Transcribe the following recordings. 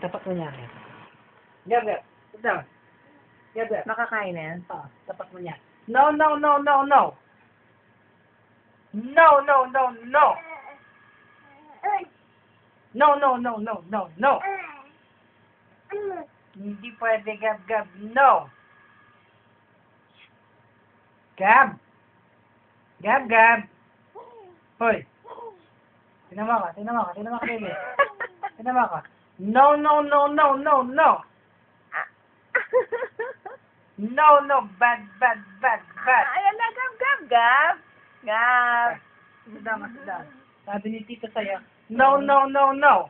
Tapat mo niya. Gab. Sit down. Gab. Makakain na yan? Tapat mo niya. No, no, no, no, no. No, no, no, no. No, no, no, no, no, no. Hindi pwede, Gab. No. Gab. Gab. Hoy. Tinama ka, baby. Tinama ka. No, no, no, no, no, no. No, no, bad. Ayan na, Gab. Sit down. Sabi ni Tito sa'yo, no, no, no, no.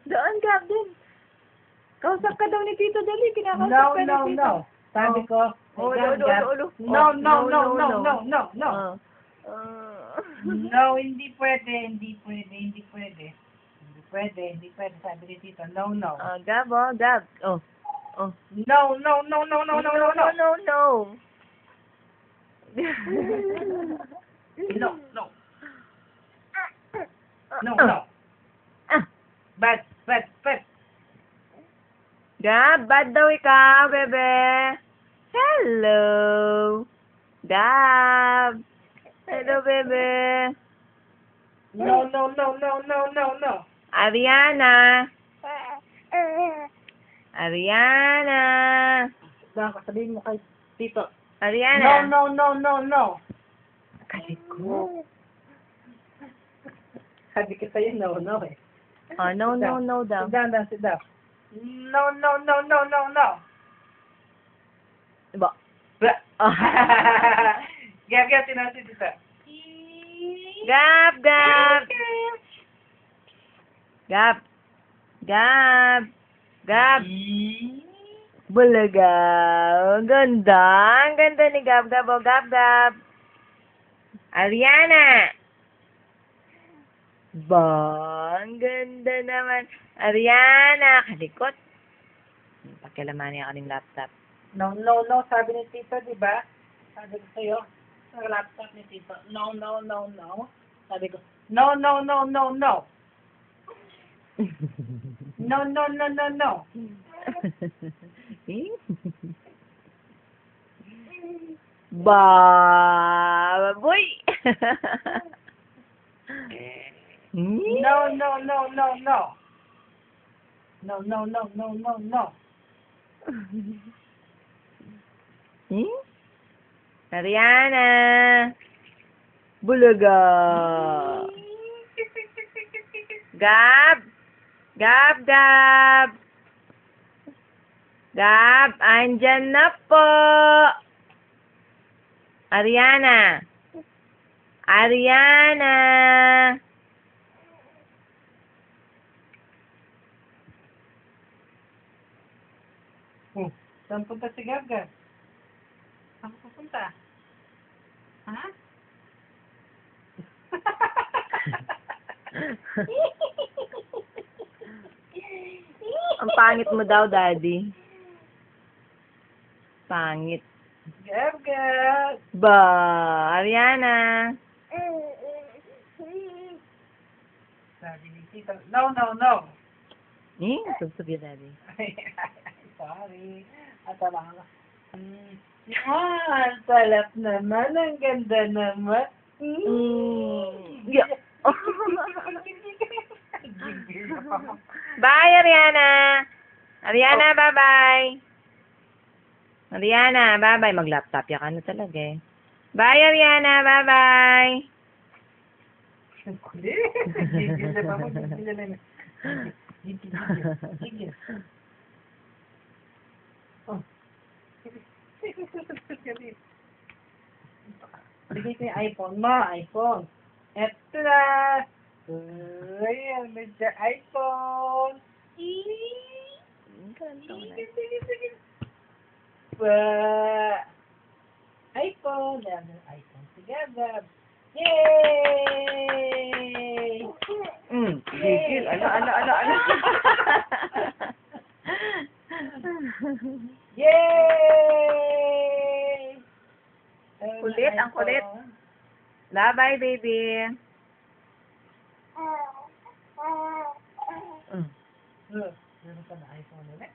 Doon, Gab, din. Kausap ka daw ni Tito, dali. Kinakausap No, ka ni no, Tito. no. Sabi ko, Ulo. no, no, no, no, no, no, no. No, hindi pwede. Hindi pwede, sabi ni Tito. No, no. Gab. Oh. No, no, no, no, no, no, no, no. No. No. Bad. Gab, bad daw ikaw, bebe. Hello. Gab. Hello, bebe. No. Ariana. Baka sabihin mo kay Tito. Ariana. No. Kasi ko. Sabi ko sa'yo, no eh. Oh, no daw. Sit down. No. Diba? Gab, tinasin Tito. Gab. Bulaga. Ang ganda ni Gab. Oh, Gab. Ariana. Ang ganda naman. Ariana. Kalikot. Pakialaman niya kaning laptop. No, sabi ni Tito, di ba? Sabi ko sa'yo, sa laptop ni Tito, no. Sabi ko, no. No. Baboy. No. Ariana. Bulaga. Gab, andyan na po. Ariana. Saan punta si Gab? Saan pupunta? Ha? Ang pangit mo daw, Daddy. Pangit. Gab. Ariana. Sabi ni Tito, no. Subsub yun, Daddy. Sorry. Atama ka. Ang salap naman. Ang ganda naman. Yeah. Bye, Ariana. Bye-bye. Ariana, bye-bye. Mag-laptop ya ka na talaga eh. Bye, Ariana. Bye-bye. Gigil. Bigay ko yung iPhone mo. Eto na. Ayan, may iPhone. Sige. iPhone. Ayan, iPhone together. Yay! Gigil. Ano. Yay! Kulit, ang kulit. Bye-bye, baby. Meron ka na iPhone ulit?